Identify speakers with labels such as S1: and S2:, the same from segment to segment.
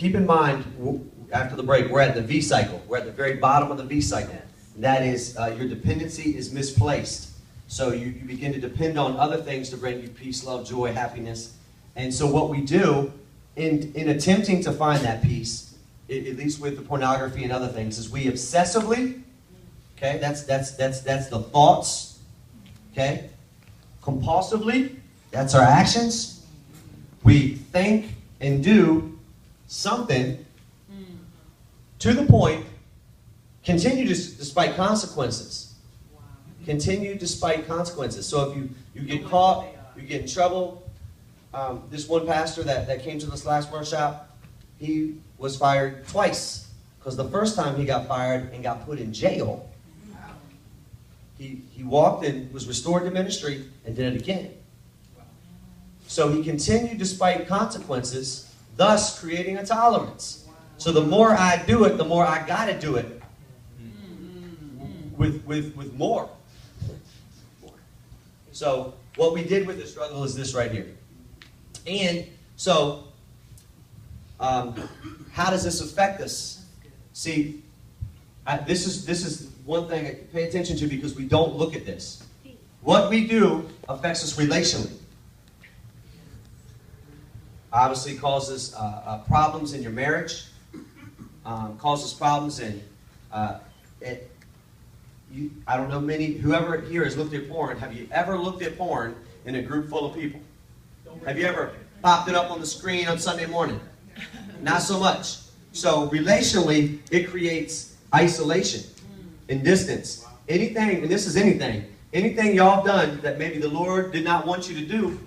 S1: keep in mind, after the break, we're at the V cycle. We're at the very bottom of the V cycle. And that is, your dependency is misplaced. So you begin to depend on other things to bring you peace, love, joy, happiness. And so what we do in attempting to find that peace, at least with the pornography and other things, is we obsessively, okay, that's the thoughts, okay, compulsively, that's our actions. We think and do something to the point, continue despite consequences. Continue despite consequences. So if you get caught, you get in trouble. This one pastor that came to this last workshop, he was fired twice. Because the first time he got fired and got put in jail, he walked and was restored to ministry and did it again. So he continued despite consequences, thus creating a tolerance. So the more I do it, the more I got to do it with more. So what we did with the struggle is this right here. And so how does this affect us? See, this is one thing I pay attention to because we don't look at this. What we do affects us relationally. Obviously causes problems in your marriage, causes problems in, I don't know whoever here has looked at porn, have you ever looked at porn in a group full of people? Have you ever popped it up on the screen on Sunday morning? Not so much. So relationally, it creates isolation and distance. Anything, and this is anything y'all done that maybe the Lord did not want you to do,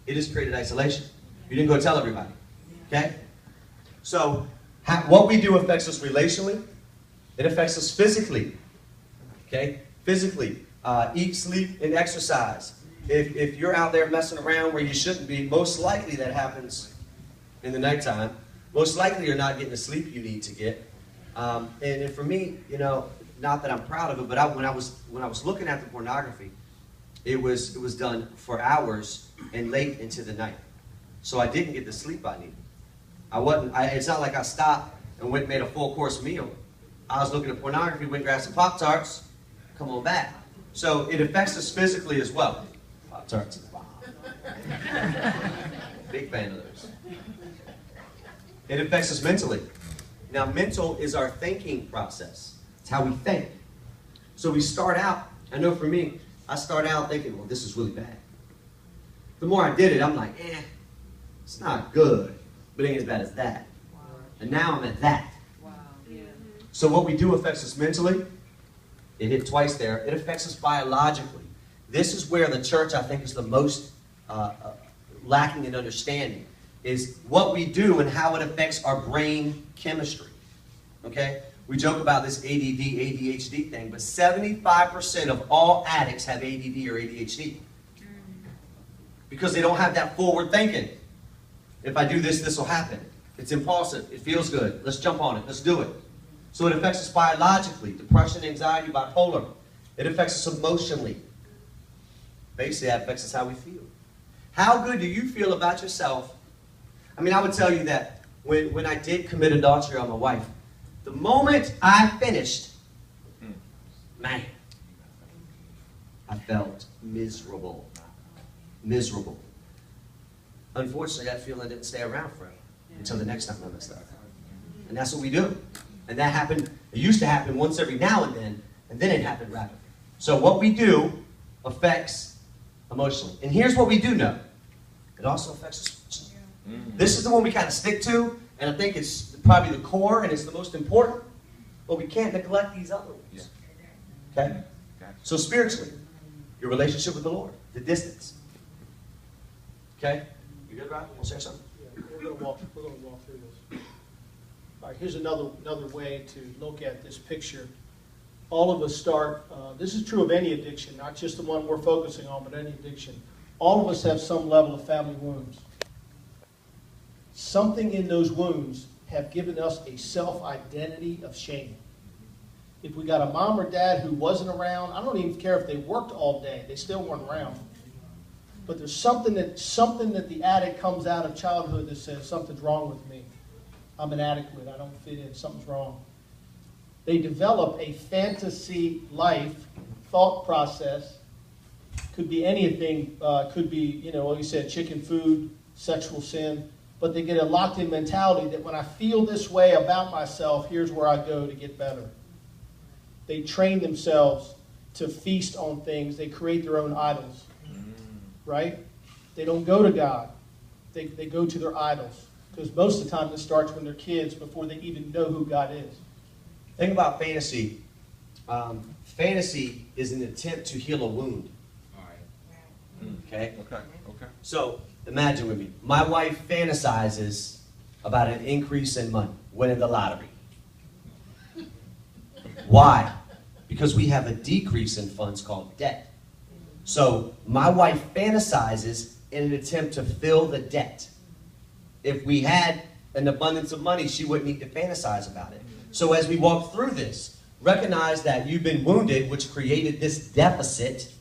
S1: it has created isolation. You didn't go tell everybody. Okay? So what we do affects us relationally. It affects us physically. Okay? Physically. Eat, sleep, and exercise. If you're out there messing around where you shouldn't be, most likely that happens in the nighttime. Most likely you're not getting the sleep you need to get. And for me, you know, not that I'm proud of it, but when I was looking at the pornography, it was done for hours and late into the night. So I didn't get the sleep I needed. It's not like I stopped and went and made a full course meal. I was looking at pornography, went and grabbed some Pop-Tarts, come on back. So it affects us physically as well. Pop-Tarts are the bomb. Big fan of those. It affects us mentally. Now, mental is our thinking process. It's how we think. So we start out, I know for me, I start out thinking, well, this is really bad. The more I did it, I'm like, it's not good, but it ain't as bad as that. Wow. And now I'm at that. Wow. Yeah. So what we do affects us mentally. It hit twice there. It affects us biologically. This is where the church, I think, is the most lacking in understanding, is what we do and how it affects our brain chemistry. Okay? We joke about this ADD, ADHD thing, but 75% of all addicts have ADD or ADHD. Because they don't have that forward thinking. If I do this, this will happen. It's impulsive. It feels good. Let's jump on it. Let's do it. So it affects us biologically. Depression, anxiety, bipolar. It affects us emotionally. Basically, that affects us how we feel. How good do you feel about yourself? I mean, I would tell you that when I did commit adultery on my wife, the moment I finished, man, I felt miserable. Miserable. Unfortunately, that feeling didn't stay around forever until the next time I messed up. And that's what we do. And that happened, it used to happen once every now and then it happened rapidly. So what we do affects emotionally. And here's what we do know. It also affects us spiritually. This is the one we kind of stick to, and I think it's probably the core and it's the most important, but we can't neglect these other ones. Okay? So spiritually, your relationship with the Lord, the distance. Okay? You good, Rob? Want to say something?
S2: Yeah, we're going to walk through this. All right, here's another way to look at this picture. All of us start, this is true of any addiction, not just the one we're focusing on, but any addiction. All of us have some level of family wounds. Something in those wounds have given us a self-identity of shame. If we got a mom or dad who wasn't around, I don't even care if they worked all day, they still weren't around. But there's something that the addict comes out of childhood that says something's wrong with me. I'm inadequate, I don't fit in, something's wrong. They develop a fantasy life thought process. Could be anything, could be, like you said, chicken food, sexual sin, but they get a locked-in mentality that when I feel this way about myself, here's where I go to get better. They train themselves to feast on things. They create their own idols, right? They don't go to God. They go to their idols. Because most of the time this starts when they're kids before they even know who God is.
S1: Think about fantasy. Fantasy is an attempt to heal a wound.
S3: All right.
S1: Okay?
S3: Okay.
S1: So, imagine with me. My wife fantasizes about an increase in money, winning the lottery. Why? Because we have a decrease in funds called debt. So, my wife fantasizes in an attempt to fill the debt. If we had an abundance of money, she wouldn't need to fantasize about it. So as we walk through this, recognize that you've been wounded, which created this deficit,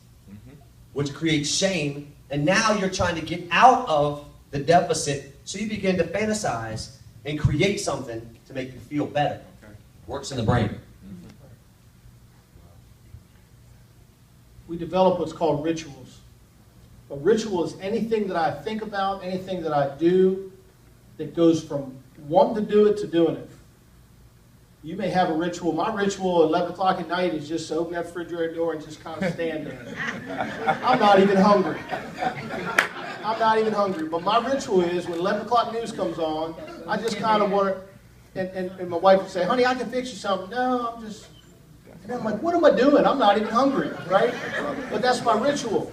S1: which creates shame, and now you're trying to get out of the deficit, so you begin to fantasize and create something to make you feel better.
S3: Okay.
S1: Works in the brain.
S2: We develop what's called rituals. A ritual is anything that I think about, anything that I do that goes from wanting to do it to doing it. You may have a ritual. My ritual at 11 o'clock at night is just to open that refrigerator door and just kind of stand there. I'm not even hungry. I'm not even hungry. But my ritual is when 11 o'clock news comes on, I just kind of want to, and my wife would say, honey, I can fix you something. No, I'm just, and I'm like, what am I doing? I'm not even hungry, right? But that's my ritual.